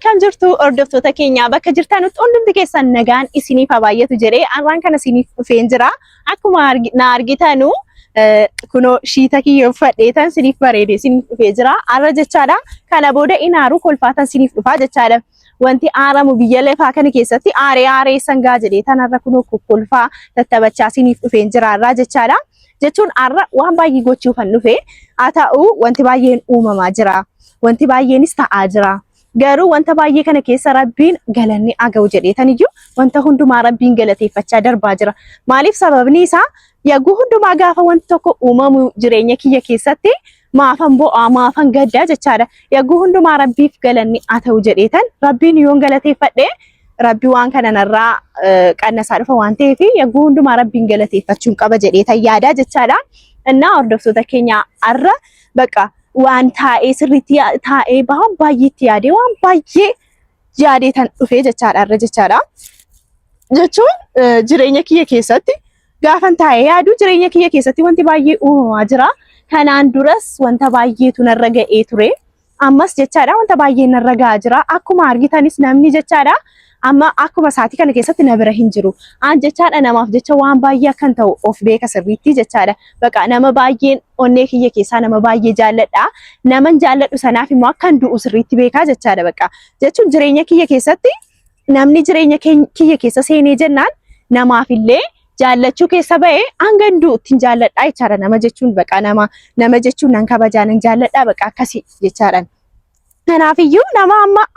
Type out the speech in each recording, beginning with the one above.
Akkam jirtu hordoftoota keenya bakka jirtanutti hundumti keessan nagaan isiniif haa baay'atu jedhee arraan kana isiniif dhufeen jira. Akkuma na argitanu kunoo shiita kiyya uffadheetan isiniif bareedee isiniif dhufee jira. Arra jechaadha. Kana booda inaaru kolfaatan isiniif dhufaa jechaadha. Wanti aaramu biyya lafaa kana keessatti aaree sangaa jedheetan arra kunoo kolfaa tattabachaa isiniif dhufeen jira arraa jechaadha. Jechuun arra waan baay'ee gochuufan dhufe haa ta'u wanti baay'een uumamaa jira. Wanti baay'eenis ta'aa jira. Garuu wanta baay'ee kana keessa Rabbiin galanni aga'u jedheetaniyyuu wanta hundumaa Rabbiin galateeffachaa darbaa jira. Maaliif sababni isaa yagguu hundumaa gaafa wanti tokko uumamu jireenya kiyya keessatti maafan bo'aa maafan gaddaa jechaadha. Yagguu hundumaa Rabbiif galanni haa ta'u jedheetan Rabbiin yoon galateeffadhe Rabbi waan kana narraa qannasaa dhufa waan ta'eef yagguu hundumaa Rabbiin galateeffachuun qaba jedheetan yaadaa jechaadha. Innaa hordoftoota keenya arra baqa waan taa'ee sirriitti taa'ee waan baay'eetti yaadee waan baay'ee yaadeetan dhufee jechaadha irra jechaadha. Jechuun jireenya kiyya keessatti gaafan taa'ee yaadu jireenya kiyya keessatti wanti baay'ee uumamaa jira. Kanaan duras wanta baay'eetu narra ga'ee ture. Ammas jechaadha wanta baay'ee narra ga'aa jira. Akkuma argitanis namni jechaadha. Amma akkuma saatii kana keessatti na bira hin jiru. Aan jechaadha namaaf jecha waan baay'ee akkan ta'u of beeka sirriitti jechaadha. Baqa nama baay'een onnee kiyya keessaa nama baay'ee jaalladha. Naman jaalladhu sanaaf immoo akkan du'u sirriitti beekaa jechaadha baqa. Jechuun jireenya kiyya keessatti namni jireenya kiyya keessa seenee jennaan namaafillee jaallachuu keessa ba'ee hangan du'utti hin jaalladha jechaadha. Nama jechuun baqa nama jechuun nan kabajaa nan jaalladha baqa akkasii jechaadha. Kanaafiyyuu nama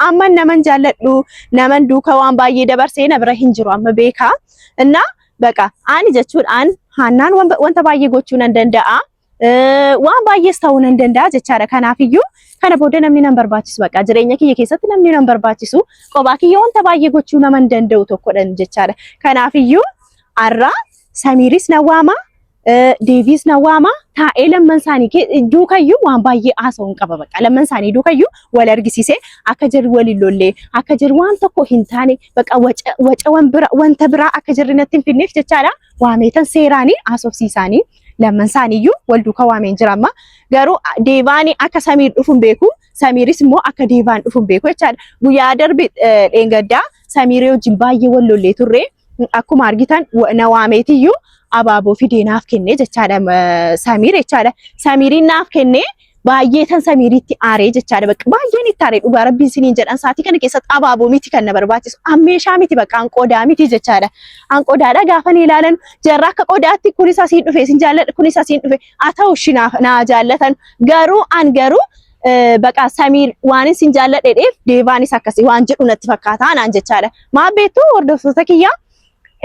amma naman jaalladhu naman duuka waan baay'ee dabarsee na bira hin jiru amma beekaa. Innaa baqa ani jechuudhaan haannaan wanta baay'ee gochuu nan danda'a. Waan baay'ees ta'uu nan danda'a jechaadha. Kanaafiyyuu kana booda namni nan barbaachisu baqa jireenya kiyya keessatti namni nan barbaachisu qophaa kiyya wanta baay'ee gochuu naman danda'u tokkodhan jechaadha. Kanaafiyyuu arra Samiiris na waama. Deeviis na waama taa'ee lamman isaanii duukayyuu waan baay'ee haasa'uun qaba baqa lamman isaanii duukayyuu wal argisiisee akka jirri waliin lollee akka jirri waan tokko hin taane baqa wanta biraa akka jirri natti hin finneef jechaadha waameetan seeraanii haasofsiisaanii lamman isaaniiyyuu wal duuka waameen jira amma garuu deevaanii akka Samiir dhufuun beeku Samiiris immoo akka deevaan dhufuun beeku jechaadha guyyaa darbe dheengaddaa Samiiree wajjin baay'ee wal lollee turre akkuma argitan na waameetiyyuu abaaboo fidee naaf kennee jechaadha Samiir jechaadha. Samiiriin naaf kennee baay'ee tan Samiiritti aaree jechaadha. Bakka baay'een itti aaree dhugaa Rabbiin siniin jedhan saatii kana keessatti abaaboo miti kan na barbaachisu. Ammeeshaa miti bakka hanqodaa miti jechaadha. Hanqodaadha gaafa ni ilaalan jarra akka qodaatti kunis asiin dhufe sin jaalladha kunis asiin dhufe haa ta'u shinaaf naa jaallatan garuu baqa Samiir waan isin jaalladheef deevaanis akkasii waan jedhu natti fakkaata naan jechaadha. Maa beektu hordoftoota kiyyaa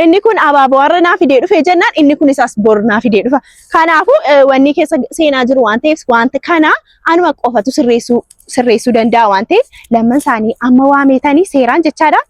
inni kun abaaboo warra naa fidee dhufe jennaan inni kun isaas bor naa fidee dhufa. Kanaafuu wanni keessa seenaa jiru waan ta'eef wanta kana anuma qofatu sirreessuu danda'a waan ta'eef lamman isaanii amma waameetanii seeraan jechaadha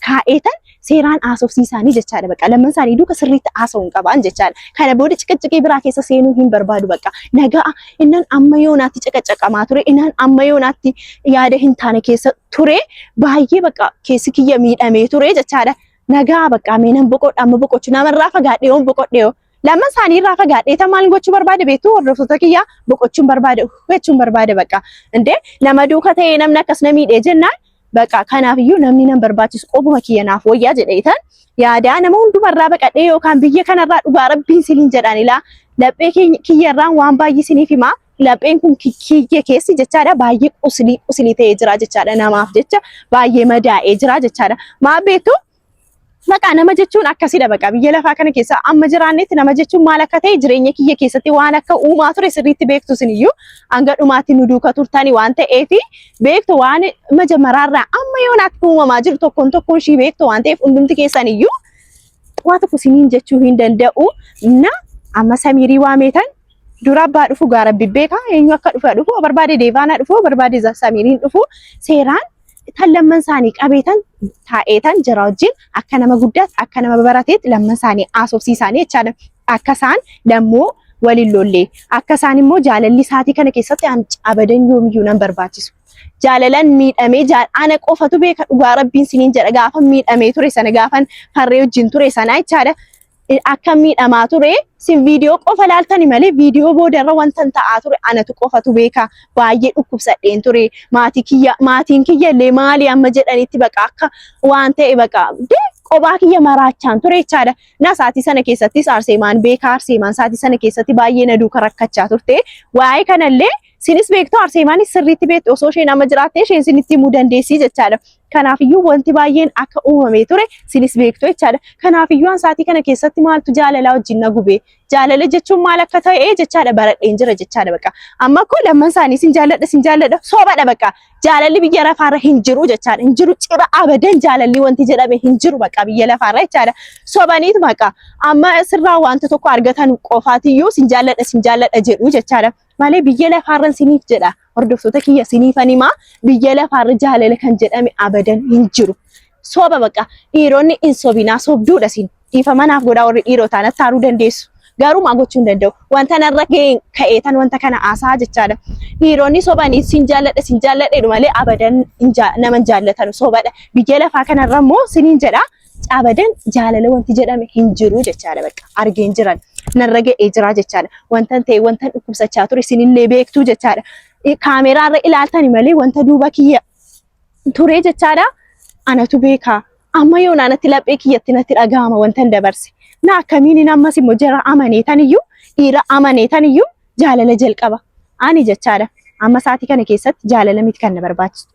kaa'eetan seeraan haasofsiisaanii jechaadha baqa lamman isaanii duuka sirriitti haasa'uun qaban jechaadha. Kana booda ciqiciqii biraa keessa seenuu hin barbaadu baqa nagaa innan amma yoonaatti ciqacaqamaa ture innan amma yoonaatti yaada hin taane keessa ture baay'ee baqa keessi kiyya miidhamee ture jechaadha. Nagaa baqa meenan boqodha amma boqochu namarraa fagaadhee yoon boqodhee lamman isaanii irraa fagaadhee tan maal gochuu barbaade beektu hordoftoota kiyyaa boqochuun barbaade hubachuun barbaade baqa indee nama duuka ta'ee namni akkas na miidhee jennaan baqa kanaafiyyuu namni nan barbaachisu qofuma kiyya naaf wayyaa jedheetan yaadaa nama hundumarraa baqadhee yookaan biyya kanarraa dhugaa Rabbiin siniin jedhaan ilaa laphee kiyyarraan waan baay'ee siniif himaa lapheen kun kiyya keessi jechaadha baay'ee quslii ta'ee jira jechaadha namaaf jecha baay'ee madaa'ee jira jechaadha maa beektu baqa nama jechuun akkasidha baqa biyya lafaa kana keessa amma jiraannetti nama jechuun maal akka ta'e jireenya kiyya keessatti waan akka uumaa ture sirriitti beektu siniyyuu hanga dhumaatti nu duuka turtani waan ta'eef beektu waan majamaraarraa amma yoonaatti uumamaa jiru tokkoon shii beektu waan ta'eef hundumti keessaniyyuu waa tokko siniin jechuu hin danda'u na amma Samiirii waameetan dura abbaa dhufu gaa Rabbi beeka eenyu akka dhufu barbaade deevaana dhufu barbaade Samiiriin dhufu seeraan tan lamman isaanii qabeetan taa'eetan jira wajjin akka nama guddaatti akka nama barateetti lamman isaanii haasofsiisaanii jechaadha. Akka isaan lammoo waliin lollee akka isaan immoo jaalalli isaatii kana keessatti abadan yoomiyyuu nan barbaachisu. Jaalalan miidhamee ana qofatu beeka dhugaa Rabbiin siniin jedha gaafa miidhamee ture sana gaafan harree wajjin ture sana jechaadha. akkamiidhamaa ture sin viidiyoo qofa laaltani malee viidiyoo boodarra wantan ta'aa ture anatu qofatu beeka baay'ee dhukkubsadheen ture maatiin kiyya illee maali amma jedhanitti baqa akka waan ta'e baqa qobaa kiyya maraachaan ture jechaadha na saatii sana keessattis Arseemaan beeka Arseemaan saatii sana keessatti baay'ee na duuka rakkachaa turte waa'ee kanallee sinis beektu Arseemaanis sirriitti beektu osoo isheen amma jiraatte isheen sinitti himuu dandeessii jechaadha. Kanaafiyyuu wanti baay'een akka uumamee ture sinis beektu jechaadha. Kanaafiyyuu an saatii kana keessatti maaltu jaalalaa wajjin na gubee jaalala jechuun maal akka ta'e jechaadha baradheen jira jechaadha baqa. Amma ko lamman isaanii sin jaalladha soobadha baqa. Jaalalli biyya lafaarra hin jiru jechaadha. Hin jiru cira abadan jaalalli wanti jedhame hin jiru baqa biyya lafaarra jechaadha. Sobaniitu baqa. Amma sirraa wanta tokko argatan qofaatiyyuu sin jaalladha jedhu jechaadha. Malee biyya lafaarran siniif jedha hordoftoota kiyya siniifanimaa biyya lafaarra jaalala kan jedhame abadan hin jiru soba baqa dhiironni in sobinaa sobduudha sin dhiifama naaf godhaa warri dhiirotaan attaaruu dandeessu garuu maa gochuu hin danda'u wanta narra ga'een ka'eetan wanta kana haasaa jechaadha dhiironni sobanii sin jaalladhe malee abadan nama jaallatan sobadha biyya lafaa kanarra immoo siniin jedha abadan jaalala wanti jedhame hin jiru jechaadha baqa argeen jiran narra ga'ee jira jechaadha wantan ta'e wantan dhukkubsachaa ture sinillee beektuu jechaadha kaameraarra ilaaltani malee wanta duuba kiyya ture jechaadha anatu beeka amma yoo naanatti laphee kiyyatti natti dhagahama wantan dabarse na akkamiin ammas immoo jara amaneetaniyyuu dhiira amaneetaniyyuu jaalala jalqaba ani jechaadha amma saatii kana keessatti jaalala miti kan na barbaachisu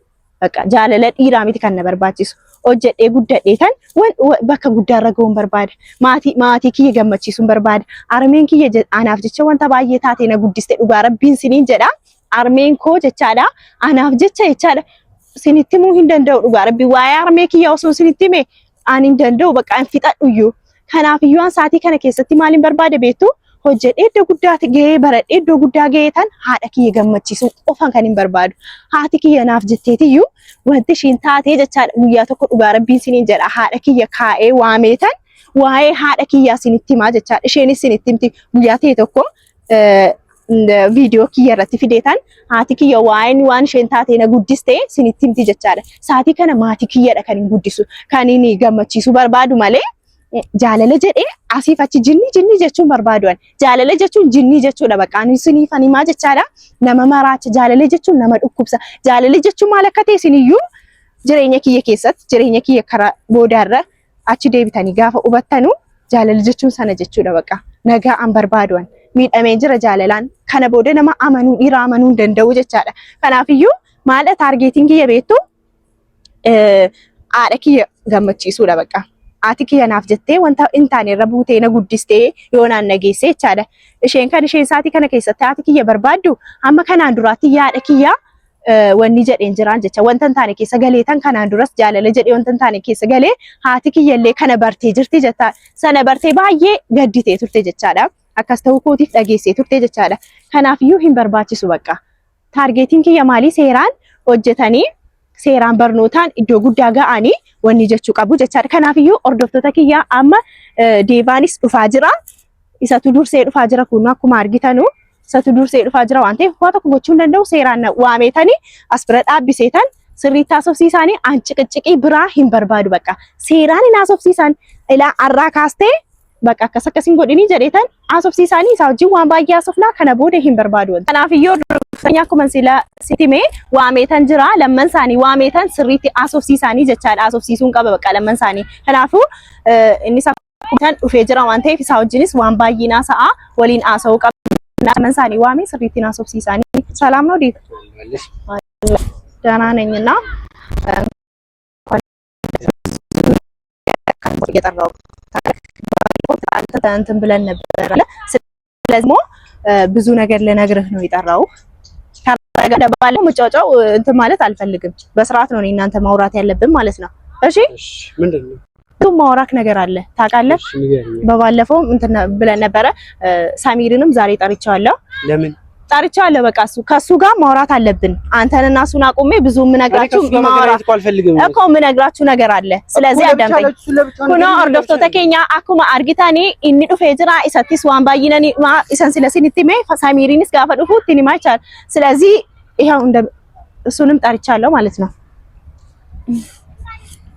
baqa jaalala dhiiraa miti kan na barbaachisu hojjedhee guddadheetan bakka guddaarra ga'uun barbaada maatii kiyya gammachiisuun barbaada armeen kiyya anaaf jecha wanta baay'ee taatee na guddiste dhugaa rabbiin siniin jedha armeen koo jechaadha anaaf jechaadha sinitti himuu hin danda'u dhugaa rabbii waa'ee armee kiyya osoo sinitti hime ani hin danda'u baqa hin fixadhuyyuu kanaafiyyuu an saatii kana keessatti maaliin barbaada beektu hojjedhee iddoo guddaa ga'ee baradhee iddoo guddaa ga'eetan haadha kiyya gammachiisuu qofan kan hin barbaadu haati kiyya naaf jetteetiyyuu wanti ishiin taatee jechaadha guyyaa tokko dhugaa rabbiin siniin jedha haadha kiyya kaa'ee waameetan waa'ee haadha kiyyaa sinitti himaa jechaadha isheenis sinitti himti guyyaa ta'e tokko viidiyoo kiyya irratti fideetan haati kiyya waan isheen taatee na guddiste sinitti himti jechaadha saatii kana maatii kiyyadha kan hin guddisu kan inni gammachiisuu barbaadu malee jaalala jedhee asiif achi jinni jechuun barbaaduan jaalala jechuun jinnii jechuudha baqaan siniifan himaa jechaadha nama maraacha jaalala jechuun nama dhukkubsa jaalala jechuun maal akka ta'e siniyyuu jireenya kiyya keessatti jireenya kiyya karaa boodaarra achi deebitanii gaafa hubattanu jaalala jechuun sana jechuudha baqa nagaa an barbaaduan miidhamee jira jaalalaan kana booda nama amanuu dhiira amanuu hin danda'u jechaadha kanaafiyyuu maal taargeetiin kiyya beektu haadha kiyya gammachiisuudha baqa haati kiyya naaf jettee wanta hin taane irra buutee na guddistee yoo naan nageesse jechaadha isheen saatii kana keessatti haati kiyya barbaaddu amma kanaan duraatti haadha kiyya wanni jedheen jiraan jecha wanta hin taane keessa galeetan kanaan duras jaalala jedhee wanta hin taane keessa galee haati kiyya illee kana bartee jirti jecha sana bartee baay'ee gadditee turte jechaadha akkas ta'uu kootiif dhageessee turte jechaadha kanaafiyyuu hin barbaachisu baqa taargeetiin kiyya maalii seeraan hojjetanii seeraan barnootaan iddoo guddaa ga'anii wanni jechuu qabu jechaadha kanaafiyyuu hordoftoota kiyya amma deevaanis dhufaa jira isatu dursee dhufaa jira kun akkuma argitanu isatu dursee dhufaa jira waan ta'eef waa tokko gochuu hin danda'u seeraan waameetanii as bira dhaabbiseetan sirriitti haasofsiisanii an ciqiccii biraa hin barbaadu baqa seeraan hin haasofsiisan ilaa arraa kaastee baqa akkasiin godhanii jedheetan haasofsiisanii isaa wajjin waan baay'ee haasofnaa kana booda hin barbaadu kanaafiyyuu akkuma sila sitime waameetan jira lamman isaanii waameetan sirriitti haasofsiisanii jechaadha haasofsiisuun qaba baqa lamman isaanii kanaafuu innis akkuma dhufee jira waan ta'eef isaa wajjinis waan baay'ee naasa'a waliin haasa'uu qaba lamman isaanii waamee sirriitti haasofsiisanii salaam ነው ዲት ደህና ነኝና የጠራው እንትን ብለን ነበር ስለዚህ ብዙ ነገር ልነግርህ ነው የጠራው ካረጋ ባለው መጫጫው እንትን ማለት አልፈልግም በስርዓት ነው እናንተ ማውራት ያለብን ማለት ነው እሺ ምንድነው ማውራክ ነገር አለ ታውቃለህ በባለፈው እንትን ብለን ነበር ሳሚርንም ዛሬ ጠርቻለሁ ለምን ጠርቻለሁ በቃ ከሱ ጋር ማውራት አለብን አንተንና እሱን አቁሜ ብዙ ምነግራችሁ ማውራት እኮ ምነግራችሁ ነገር አለ ስለዚህ አዳምጠኝ ኩኖ ኦርዶፍቶታ ኬኛ አኩማ አርጊታኒ ኢኒ ዱፌ ጅራ ኢሰቲስ ዋን ባይነኒ ኢሰን ስለሲኒቲሜ ሳሚሪንስ ጋፋ ዱፉ ቲኒ ማይቻል ስለዚህ ይሄው እንደ እሱንም ጠርቻለሁ ማለት ነው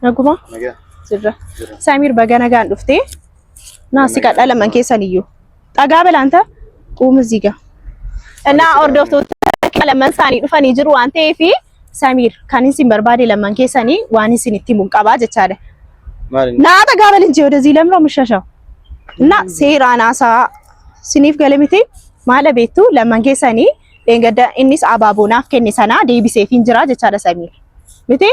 ነጉማ ዝራ ሳሚር በገነጋን ዱፍቴ ናሲ ቀዳለ መንከሰንዩ ጠጋ በል አንተ ቁም እዚህ ጋር እና ኦርዶፍቶ ለመንሳኒ ዱፈኒ ጅሩ አንተ ፊ ሰሚር ካኒሲን በርባዴ ለመንከሰኒ ዋኒሲን ኢቲ ሙንቀባ ጀቻለ ና ጠጋ በል እንጂ ወደዚህ ለምሮ ምሸሻው እና ሴራናሳ ሲኒፍ ገለሚቴ ማለ ቤቱ ለመንከሰኒ ደንገዳ ኢኒስ አባቦናፍ ከኒሰና ዴቢሴ ፊንጅራ ጀቻለ ሰሚር miti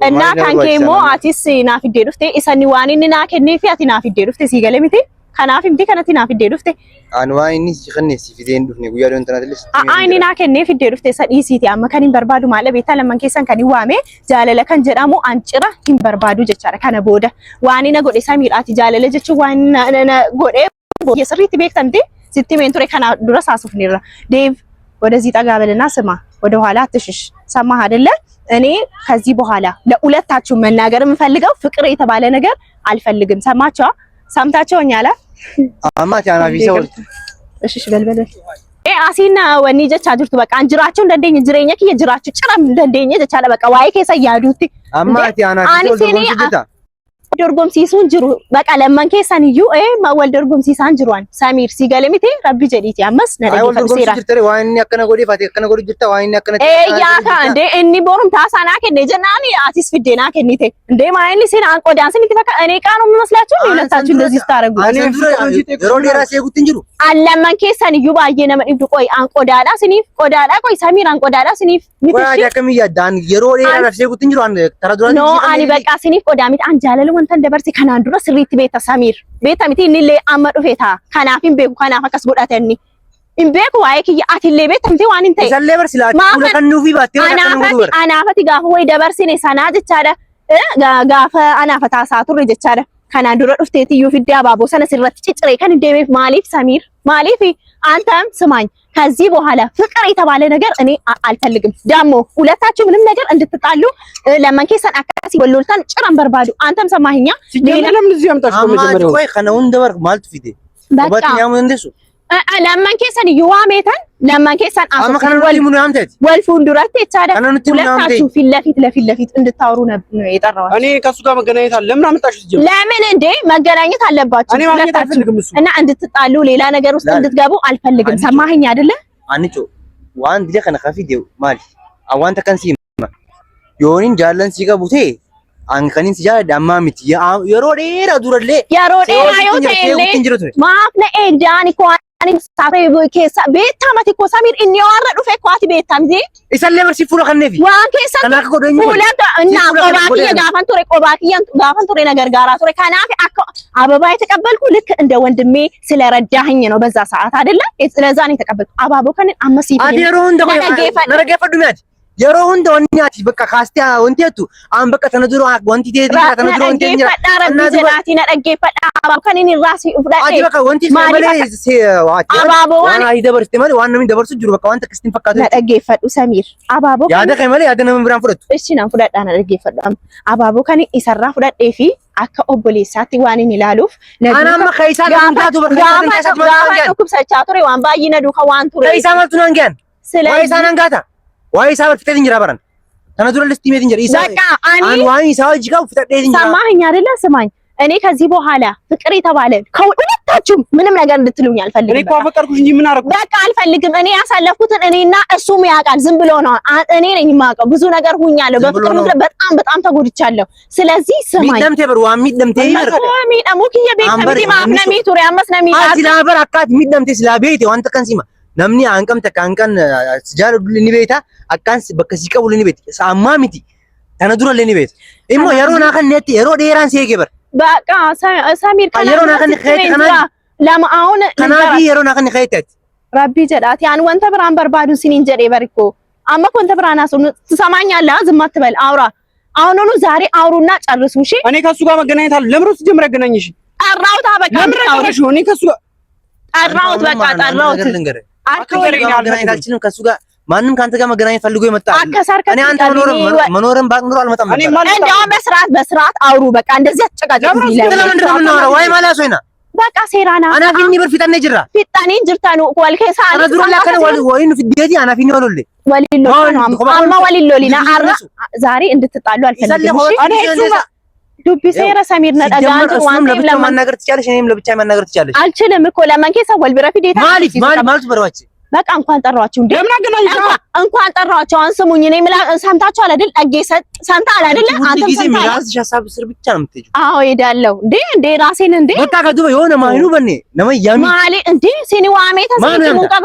እና ካንኬሞ አቲስ ናፊዴ ዱፍቴ ኢሰኒ ዋኒኒ ናከኒ ፊ አቲ ናፊዴ ዱፍቴ ሲገለ miti kanaaf imti kanatti naaf iddee dhufte anwaa inni siqanneessi fideen dhufne guyyaa doon tanatelis inni naa kennee fiddee dhufte sadhiisiiti amma kan hin barbaadu maala beektaa lamman keessan kan hin waame jaalala kan jedhamu ancira hin barbaadu jechaadha kana booda waan ina godhe samiidhaati jaalala jechuun waan na godhe sirriitti beektamti sitti meen ture kana dura saasufnirra ዴቭ ወደዚህ ጠጋ በልና ስማ ወደ ኋላ አትሽሽ ሰማህ አይደለ እኔ ከዚህ በኋላ ለሁለታችሁ መናገር የምፈልገው ፍቅር የተባለ ነገር አልፈልግም ሰማችሁ ሰምታችሁኛል አማት ያና ቢሰው እሺ በልበል አሲና ወኒ ጀቻ ጅርቱ በቃ አንጅራቸው እንደንደኝ ጅሬኛ ከየጅራችሁ ጭራም እንደንደኝ ጀቻለ በቃ ዋይ ከሰያዱት አማት ያና ቢሰው ዶርጎም ሲሱን ጅሩ በቃ ለማን ከሰንዩ ማወል ዶርጎም ሲሳን ጅሩን ሰሚር ሲገለሚቴ ረቢ ጀዲት ያመስ ነደግ ፈሲራ ጅርተሪ ዋይን ያከነ ጎዲ ፋቴ ያከነ ጎዲ ጅርታ ዋይን ያከነ ያ ካንዴ እኒ ቦሩም ታሳና ከነ ጀናኒ አቲስ ፍዴና ከኒቴ እንዴ ማይኒ ሲን አንቆዳን ሲን ተፈካ እኔ ቃኑ መስላችሁ ይለታችሁ እንደዚህ ታረጉ ሮዲ ራሴ ጉት እንጅሩ አለማን ከሰንዩ ባየነ መድብ ቆይ አንቆዳዳ ሲኒፍ ቆዳዳ ቆይ ሰሚር አንቆዳዳ ሲኒፍ ሚትሽ ቆይ ያከሚያ ዳን የሮዲ ራሴ ጉት እንጅሩ አን ተራዱራን ኖ አኒ በቃ ሲኒፍ ቆዳሚት አንጃለለ ወንተን ደበርሲ ከናን ዱራ ስሪት ቤታ ሰሚር ቤታ ሚቲ ንሌ አመዱ ፌታ ከናፊን ቤኩ ከናፋ ከስ ጎዳተኒ ኢምቤኩ ዋይክ ያአትሌ ቤታ ሚቲ ዋን እንተ ሰሌበር ሲላቲ ኩለ ከኑፊ ባቴ አናፈቲ ጋፍ ወይ ደበርሲ ኔ ሰና ጀቻደ ጋፈ አናፈታ ሳቱር ጀቻደ ከናን ዱራ ዱፍቴቲ ዩፊዲ አባቦ ሰነ ሲረት ጭጭሬ ከን እንደቤት ማሊፍ ሰሚር ማሊፍ አንተም ስማኝ ከዚህ በኋላ ፍቅር የተባለ ነገር እኔ አልፈልግም ዳሞ ሁለታችሁ ምንም ነገር እንድትጣሉ ለማንከሰን አካሲ ወሎልታን ጭራን በርባዱ አንተም ሰማህኛ ለምን እዚህ ያምጣሽ መጀመሪያው ቆይ ከነውን ደበር ማለት ፊቴ ወባትኛው እንደሱ ለማንከሰን ይዋሜታን ለማንከሰን አመከን ወልሙኑ ያምተት ወልፉን ዱራቴ ታዳ ሁለታችሁ ፊት ለፊት እንድታወሩ ነው የጠራው እኔ ከሱ ጋር መገናኘት አለ ለምን አመጣሽ ጀምር ለምን እንዴ መገናኘት አለባችሁ እና እንድትጣሉ ሌላ ነገር ውስጥ እንድትገቡ አልፈልግም ሰማህኝ አይደለ አንቾ ዋን ዲለ ከነ ከፊዴው ማሊ አዋንተ ከንሲ ዮኒን ጃለን ሲገቡቴ አንከኒን ሲጃ ዳማሚት የሮዴራ ዱረሌ የሮዴራ ዮቴሌ ማፍነ ኤዳኒ ኮ ani safe keessa beetamati ko samir inni warra dhufe ko ati beetamti isalle barsi fuula kanneefi waan keessa kanaaf godonyu fuula na qobakiya gaafan ture na gargaara ture kanaaf akka አበባ የተቀበልኩ ልክ እንደ ወንድሜ ስለረዳኸኝ ነው በዛ ሰዓት አይደለ ስለዛ ነው የተቀበልኩ አባቦ ከነ አመሲ አዲሮን ደሞ ነረገፈዱሚያት የሮሁን ደወኛቲ በቃ ካስቲያ ወንቴቱ አን በቃ ተነድሮ ወንቲ ዴሪ ተነድሮ ወንቴኛ እና ዝራቲ ነደገፈዳ አባቦ ከነኒ ራሲ ኡፍዳቴ አዲ በቃ ወንቲ ማለ አባቦ ዋና ይደበርስ ተማሪ ዋና ምን ደበርሱ ጅሩ በቃ ዋንተ ክስቲን ፈካቱ ነደገፈዱ ሰሚር አባቦ ያደ ከመለ ያደ ነው ምብራን ፍረቱ እሺ ነው ፍዳዳ ነደገፈዱ አባቦ ከኒ ይሰራ ፍዳዴፊ akka obboleessaatti waan inni ilaaluuf anamma kaysa gamtaatu bakka kubsachaa ture waan baay'ina duuka waan ture kaysa maltu nangan waysa nangata waysa በፍተት እንጀራ በረን ተነዱረ ልስቲ ሜት እንጀራ ይሳ በቃ አኒ ዋይሳ ወጅጋው ፍተት እንጀራ ሰማኸኝ አይደለ ስማኝ እኔ ከዚህ በኋላ ፍቅር የተባለ ከሁለታችሁም ምንም ነገር እንድትሉኝ አልፈልግም እኔ እኮ አፈቀርኩሽ እንጂ ምን አደረኩ በቃ አልፈልግም እኔ ያሳለፍኩትን እኔና እሱም ያውቃል ዝም ብሎ ነው እኔ ነኝ የማውቀው ብዙ ነገር ሁኛለሁ በፍቅር ምድረ በጣም ተጎድቻለሁ ስለዚህ ስማኝ ሚደምቴ በር ዋ ሚደምቴ ይመር ሚደሙ ከየ ቤት ከዚህ ማፍነሚ ቱሪ አመስነሚ ሲላበር አካት ሚደምቴ ሲላቤት ዋንተ ከንሲማ namni aanqam takkaanqan sijaara dulli beeta akkaan bakka si qabu ni beet saamma miti tana dura ni beet immo yeroo na kan netti yeroo dheeraan see gebar baka samir kana yeroo na kan khayt kana lama aun kana bi yeroo na kan khaytat rabbi jedhat ያን ወንተ ብራን በርባዱን ሲኒን ጀዴ በርኮ አማ ወንተ ብራን አሱ ትሰማኛለህ ዝም አትበል አውራ አሁኑኑ ዛሬ አውሩና ጨርሱ እሺ እኔ ከሱ ጋር መገናኘት አለ ለምሮስ ጀምረ ገናኝሽ ጠራውታ በቃ ለምረሽ እኔ ከሱ ጋር ጠራውት በቃ ጠራውት አልችልም ከሱ ጋር ማንንም ካንተ ጋር መገናኘት ፈልጎ ይመጣ እኔ አንተ መኖርም ባንኖር አልመጣም እኔ ማለት እንደውም በስርዓት አውሩ በቃ እንደዚህ አጨቃጨቁ ለምን እንደምናወራ ወይ ማላስ ወይና በቃ ሴራና አና ፊኒ በር ፊታኔ ጅራ ፊታኔ ጅርታኑ ወልከሳ አና ድሮ ለከነ ወይኑ ፊዲዲ አና ፊኒ ወሎለ ወሊሎ ነው አማ ወሊሎ ሊና አራ ዛሬ እንድትጣሉ አልፈልግም እሺ እኔ እሱማ ዱቢ ሴራ ሰሚር ነዳጋን ዋን ለብቻ ማናገር ትቻለሽ እኔም ለብቻ ማናገር ትቻለሽ አልችልም እኮ ለማን ከሰ ወልብራ ፊዴታ ማለት በረዋች በቃ እንኳን ጠራዋችሁ እንዴ እንኳን ጠራዋችሁ አንስሙኝ እኔ ሰምታችኋል አይደል አጌሰ ሰምታል አይደል አንተም ሰምታል ራስሽ ሐሳብ ስር ብቻ ነው የምትሄጂው አዎ ሄዳለሁ እንዴ ራሴን እንዴ በቃ ከዱበ የሆነ ማይኑ በኔ ነመያሚ ማሊ እንዴ ሲኒ ዋሜ ተሲቲ ሙቀባ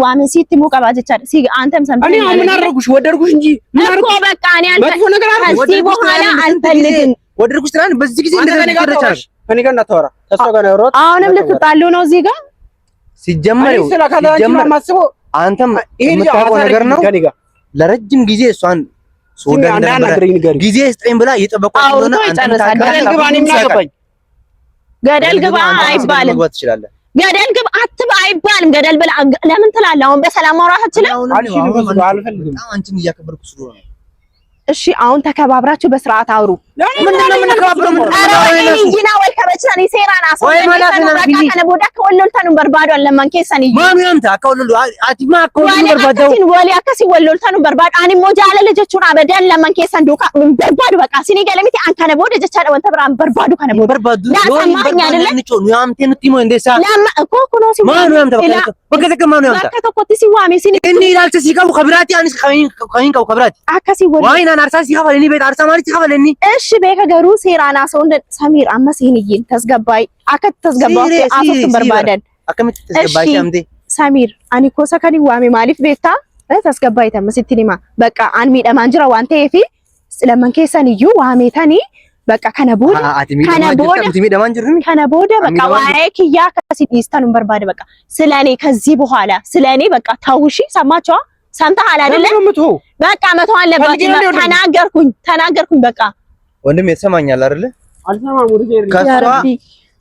ዋሜ ሲቲ ሙቀባ ጀቻ ሲ አንተም ሰምታል እኔ ምን አደረኩሽ ወደድኩሽ እንጂ ምን አደረኩ በቃ እኔ መጥፎ ነገር አደረኩ እዚህ በኋላ አልፈልግም ወደድኩሽ ትላንት በዚህ ጊዜ እንደዚህ ተረቻሽ ከኔ ጋር እናታወራ ከሷ ጋር ነው ሮጥ አሁንም ልትጣሉ ነው እዚህ ጋር ሲጀመር አንተም የምታውቀው ነገር ነው ለረጅም ጊዜ እሷን ጊዜ ስጠኝ ብላ እየጠበቋት ነው ገደል ግባ አይባልም ገደል ግባ አትባ አይባልም ገደል ብላ ለምን ትላለህ አሁን በሰላም ማውራት አትችልም አንቺን እያከበርኩ ስለሆነ እሺ አሁን ተከባብራችሁ በስርዓት አውሩ ምንድነው የምንከባብረው ይና ወይ ከበችታኒ ሴራና ሰው ከነቦዳ ከወሎልታኑ በርባዶ ለማን ከሰኒ ማሚያምታ ከወሎሉ አቲማ ከወሎሉ በርባዶ ወሊ አከሲ ወሎልታኑ በርባዶ አኒ ሞጃለ ለጀቹራ በደል ለማን ከሰን ዱካ በርባዶ በቃ ሲኒ ገለሚቲ አንከነ ቦደ ጀቻደ ወንተ ብራን በርባዶ ከነ ቦደ በርባዶ ለማኛ አይደለ ንጮ ያምቴ ንቲሞ እንደሳ ለማ እኮ ኩኖ ሲ ማሚያምታ በከተከ ማሚያምታ ከተኮቲ ሲዋሜ ሲኒ እኒ ላልተ ሲካቡ ከብራቲ አንስ ከይን ከብራቲ አከሲ ወሊ ዋይና ናርሳ ሲካባ ለኒ ቤት አርሳ ማለት ሲካባ ለኒ እሺ በከገሩ ሴራና ሰው እንደ ሰሚር አመሲንይን ተስገባይ አከት ተስገባው አፈቱን በርባደን አከምት ተስገባይ አምዴ ሰሚር አኒ ኮ ሰከኒ ዋሜ ማሊፍ ቤታ ተስገባይ ተመስቲኒማ በቃ አንሚ ደማንጅራ ዋንተ ይፊ ስለማን ከሰንዩ ዋሜታኒ በቃ ከነቦደ ከነቦደ በቃ ዋይኪያ ከሲዲስታኑን በርባደ በቃ ስለኔ ከዚህ በኋላ ስለኔ በቃ ታውሺ ሰማቻው ሰምተሃል አይደለ በቃ መተው አለባት ተናገርኩኝ በቃ ወንድም የተሰማኛል አይደለ አልሰማም ወደ ጀር ከሷ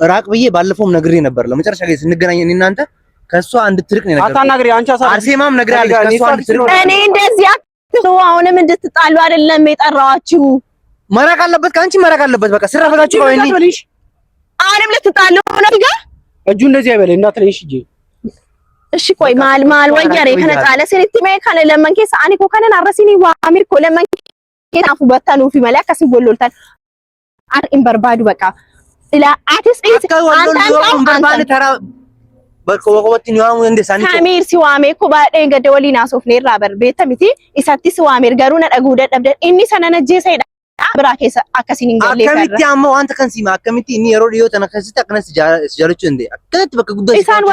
ራቅ ብዬ ባለፈውም ነግሬ ነበር ለመጨረሻ ጊዜ ስንገናኝ እኔ እናንተ ከሷ እንድትርቅ ነው ነገር አታናግሪ አንቺ አርሴማም ነግራለች ከሷ እንድትርቅ እኔ እንደዚህ አትተው አሁንም እንድትጣሉ አይደለም የጠራዋችሁ መራቅ አለበት ካንቺ መራቅ አለበት በቃ ስራፈታችሁ ነው እኔ አሁንም ልትጣሉ ነው ጋር እጁ እንደዚህ አይበለኝ እናትለሽ እጂ እሺ ቆይ ማል ወያሬ ከነጻለ ሲሪቲ ማይ ካለ ለማን ከሰ አኒ ኮ ከነን አረሲኒ ዋሚር ኮ ለማን ከናፉ በተኑ ፊ መላካ ሲወሎልታል አር ኢምበርባዱ በቃ ኢላ አትስ ኢት አንተ ተራ በቆቆት ነው እንደሳኒ ካሜር ሲዋሜ ኮ ባዴ ገደወሊና ሶፍ ነራ በር ቤተሚቲ ኢሳቲ ሲዋሜር ገሩና ደጉደ ደብደ ኢኒ ሰነነጄ ሰይዳ ብራኬስ አከሲን እንገለ አከሚቲ አሞ አንተ ከንሲማ አከሚቲ ኢኒ ሮዲዮ ተነከስተ አከነስ ጃለቹ እንዴ አከት በቃ ጉዳይ ኢሳን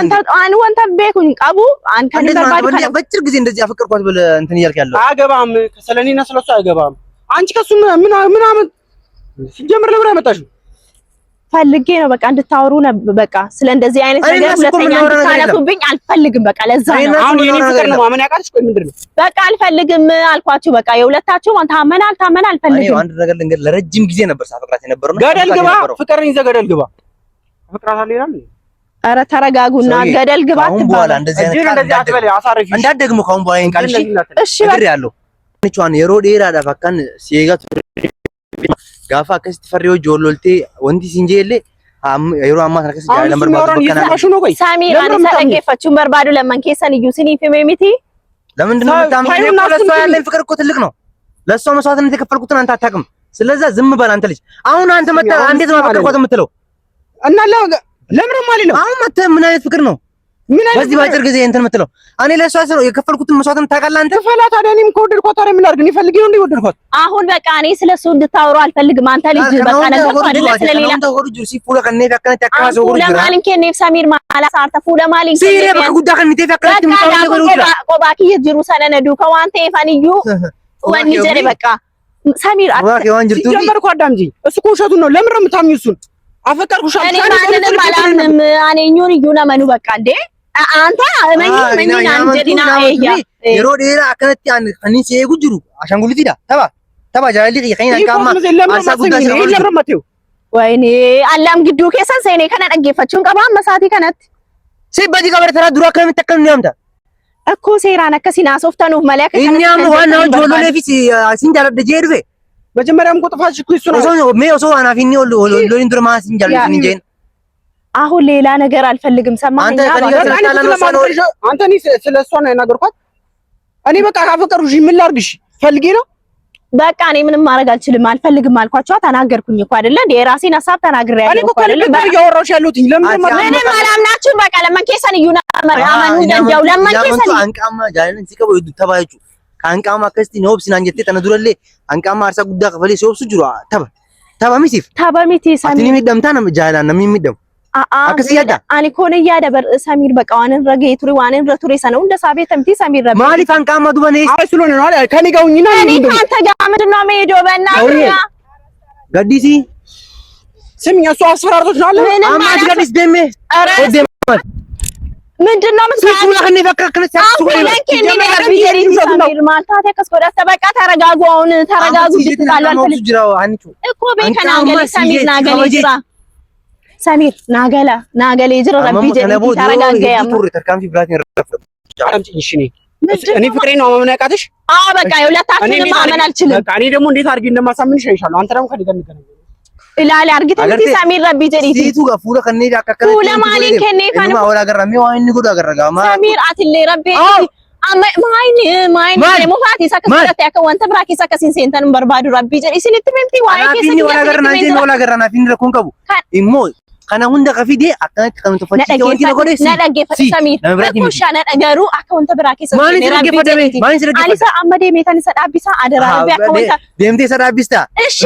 ወንታ ቤኩኝ ቀቡ አን ከኒ በርባዱ በጭር ጊዜ እንደዚህ አፈቀርኳት ብለ እንትን ይያልክ ያለው አገባም ከሰለኒና ስለሱ አገባም አንቺ ከሱ ምን አመት ሲጀምር ለምን አመጣሽው ፈልጌ ነው በቃ እንድታወሩ በቃ ስለ እንደዚህ አይነት ነገር ሁለተኛ እንድታነሱብኝ አልፈልግም በቃ ለዛ ነው አሁን የኔ ፍቅር ነው ማመን ያቃልሽ ቆይ ምንድነው በቃ አልፈልግም አልኳችሁ በቃ የሁለታችሁ ታመን አልፈልግም እኔ አንድ ነገር ልንገር ለረጅም ጊዜ ነበር ሳፈቅራት የነበረው ነው ገደል ግባ ፍቅርን ይዘህ ገደል ግባ አፈቅራታለሁ ይላል ኧረ ተረጋጉና ገደል ግባ አሁን በኋላ እንደዚህ አይነት አትበል አሳረፊ እንዳትደግሙ ካሁን በኋላ ይሄን ቃልሽ እሺ ነገር ያለው እቺዋን የሮዴራ ዳፋካን ሲጋት ጋፋ ከስት ፈሪዮ ጆሎልቴ ወንቲ ሲንጄሌ የሮ አማት ነከስ ጃለ ነበር ማለት ሳሚር አኒ ሰረገፈቹን በርባዱ ለማን ከሰን እዩ ሲኒ ፌሜሚቲ ለምንድነው የምታምጪው ለሷ ያለኝ ፍቅር እኮ ትልቅ ነው ለሷ መስዋዕትነት የከፈልኩትን አንተ አታውቅም ስለዛ ዝም በል አንተ ልጅ አሁን አንተ መጣ እንዴት ነው አፈቀርኳት የምትለው እና ለምን ማለት ነው አሁን መጣ ምን አይነት ፍቅር ነው በዚህ ባጭር ጊዜ እንትን የምትለው እኔ ለሷ ስለው የከፈልኩትን መስዋዕትነት ታውቃለህ አንተ ፈላታ ደንም ከወደድኳት አረ ምን አድርግ ይፈልግ ነው እንደወደድኳት አሁን በቃ እኔ ስለሱ እንድታወሩ አልፈልግም አንተ ልጅ በቃ ነገር አይደለ ስለሌላ ነው ወሩ ጁሲ ፉለ ከኔ ፈከነ ተካዞ ወሩ ጁራ ለማልን ከኔ ሰሚር ማላ ሳርተ ፉለ ማልን ሲሬ በቃ ጉዳ ከኔ ተፈከረ ትምታው ወሩ ጁራ ቆባኪ ይጅሩ ሰነነዱ ከዋንተ ይፋንዩ ወኒ ጀሬ በቃ ሰሚር አባክ የዋንጅርቱ ሲጀመርኩ አዳምጂ እሱ ኮሸቱ ነው ለምን ነው የምታምኙ እሱን አፈቀርኩሽ እኔ ማንንም አላምንም አኔኙን ይዩና መኑ በቃ እንዴ አንተ እመኝና አንጀዲና አይያ የሮዴራ አከነቲ አንድ ከኒስ የጉጅሩ አሻንጉሊቲዳ ተባ ጃሊ የከይና ካማ አሳ ጉዳይ ነው ወይኔ አላም ግዱ ከሰን ሰኔ ከነ ደገፈቹን ቀባ መሳቲ ከነት ሲበዲ ቀበር ተራ ዱራ ከመተከል ነው ያምታ እኮ ሴራና ከሲና ሶፍታኑ መላክ እኛም ዋናው ጆሎ ለፊስ ሲንጃለ ደጀርፌ መጀመሪያም ቆጥፋች እኮ እሱ ነው ሜው ሰው አናፊኒ ሎሊን ድርማ ሲንጃለ ሲንጀን አሁን ሌላ ነገር አልፈልግም ሰማኸኝ አንተ እኔ ስለሷ ነው የናገርኳት እኔ በቃ ካፈቀሩሽ ምን ላድርግሽ ፈልጌ ነው በቃ እኔ ምንም ማድረግ አልችልም አልፈልግም አልኳቸው ተናገርኩኝ እኮ አይደለ እንደ የራሴን ሀሳብ ተናግሬያለሁ እኮ አይደለ እያወራሁሽ ያለሁት ለምን ምንም አላምናችሁም በቃ ለምን ኬሰን ይዩና አመኑ እንደው ለምን ኬሰን አንቃማ ጃለን ሲቀበ ተባይቹ ካንቃማ ከስቲ ነው ብስናን ጀቴ ተነዱረሌ አንቃማ አርሳ ጉዳ ከፈሌ ሲወብሱ ጅሮ ተባሚሲፍ ተባሚቲ ሳሚ አትኒ ሚደምታ ነው ጃላን ነው የሚደም አከሲያዳ አኒ ኮነ ያደ በር ሰሚር በቃ ዋንን ረገ ቱሪ ዋንን ረቱሪ ሰነው እንደ ሳቤ ተምቲ ሰሚር ረበ ማሊ ካንቃማ ዱበኔ አይ ስለሆነ ነው አይደል ከኔ ጋር ሁኝና እኔ ካንተ ጋር ምንድነው መሄዶ በእናትህ ገዲሲ ስሚኝ እሱ አስፈራርቶች ነው አለ አማት ገዲስ ደሜ ወደም ምንድነው ምሳሌ ለከኔ ፈከከለ ሲያስቡ ሰሚር ማልታቴ ከስኮዳ ተበቃ ተረጋጉ አሁን ተረጋጉ ብትባሉ አልፈልግም ጅራው አንቺ እኮ በከናገለ ሰሚር ናገለ ጅራ ሰሚር ናገለ ጅራ ረቢ ጀሪ ተረጋጋ ቱር ተርካም ፊብራቲን ረፈ አምጪኝ እኔ ፍቅሬ ነው ማመን ያቃተሽ በቃ የሁለታችንም ማመን አልችልም በቃ እኔ ደግሞ እንዴት አድርጌ እንደማሳምንሽ አይሻለሁ አንተ ደግሞ ከኔ ጋር እንገናኝ ኢላሊ አርጊተንቲ ሰሚር ረቢ ጀሪ ሲቱ ጋር ፉለ ከኔ ያከከለ ፉለ ማሊን ከኔ ካን ማወላ ገራሚ ዋይን ጉዳ ገረጋማ ሰሚር አትሌ ረቢ ማይን ሙፋቲ ሰከሰተ ያከ ወንተ ብራኪ ሰከሲን ሴንተን በርባዱ ረቢ ጀሪ ሲንት ምምቲ ዋይ ከሰ ወላ ገረና እንጂ ወላ ገረና ፊን ለኩን ከቡ ኢሞ kana hunda kafide akkanatti kan tuffachi wanti na godhe na dhaggeeffate Samiir kusha na dhagaru akka wanta biraa keessa maani sirgeeffate alisa amma deemeetan isa dhaabbisa adara rabbi akka wanta deemtee isa dhaabbista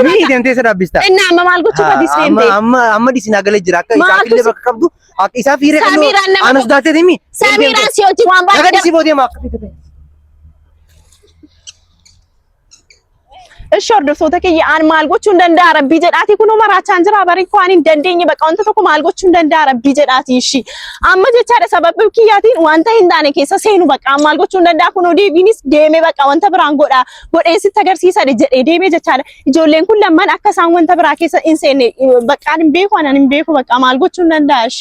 mi deemtee isa dhaabbista inna amma maal gochuu badis deemtee amma disina gale jira akka isaa fille bakka qabdu akka isaa fiire qallo anas daate demi Samiir si hojii waan baay'ee daga disi boodee ma akka fite እሺ ወርዶሶተ ከያን ማልጎቹ እንደንዳ ረቢ ጀዳቲ ኩኖ መራቻን ጅራ በሪኮ አኒን ደንደኝ በቃ ወንተ ተኮ ማልጎቹ እንደንዳ ረቢ ጀዳቲ እሺ አመጀቻ ሰበብ ኪያቲን ዋንተ hindaane keessa seenu በቃ ማልጎቹ እንደንዳ ኩኖ ዴቪኒስ ዴሜ በቃ ወንተ ብራን ጎዳ ጎዴን ሲተገርሲሰ ጀዴ ዴሜ ጀቻለ ጆሌን ኩን ለማን አከሳን ወንተ ብራ keessa ኢንሴኔ በቃ ንቤ ሆነን ንቤ በቃ ማልጎቹ እንደንዳ እሺ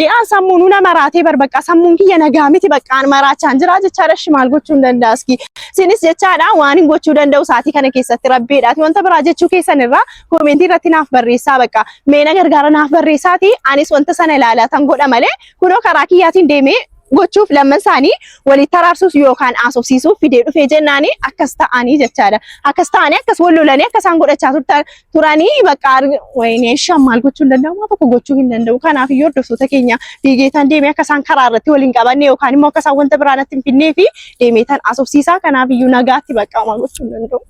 ዲያ ሰሙኑ ነመራቴ በር በቃ ሰሙን ኪየ ነጋሚቲ በቃ መራቻን ጅራ ጀቻለ እሺ ማልጎቹ እንደንዳ እስኪ ሲኒስ ጀቻዳ ዋኒን ጎቹ ደንደው ሳቲ ከነ keessa rabbeedhaati wanta biraa jechuu keessan irraa koomentii irratti naaf barreessaa bakka meena gargaara naaf barreessaati anis wanta sana ilaalaa tan godha malee kunoo karaa kiyyaatiin deemee gochuuf lamman isaanii walitti araarsuuf yookaan aasofsiisuuf fidee dhufee jennaani akkas ta'anii jechaadha akkas ta'anii akkas wallolanii akkasaan godhachaa turanii bakka wayinee shammaal gochuu hin danda'u maa tokko gochuu hin danda'u kanaaf iyyuu hordoftoota keenya diigeetan deemee akkasaan karaa irratti waliin qabanne yookaan immoo akkasaan wanta biraa natti hin finnee fi deemeetan aasofsiisaa kanaaf iyyuu nagaatti bakka maa gochuu hin danda'u.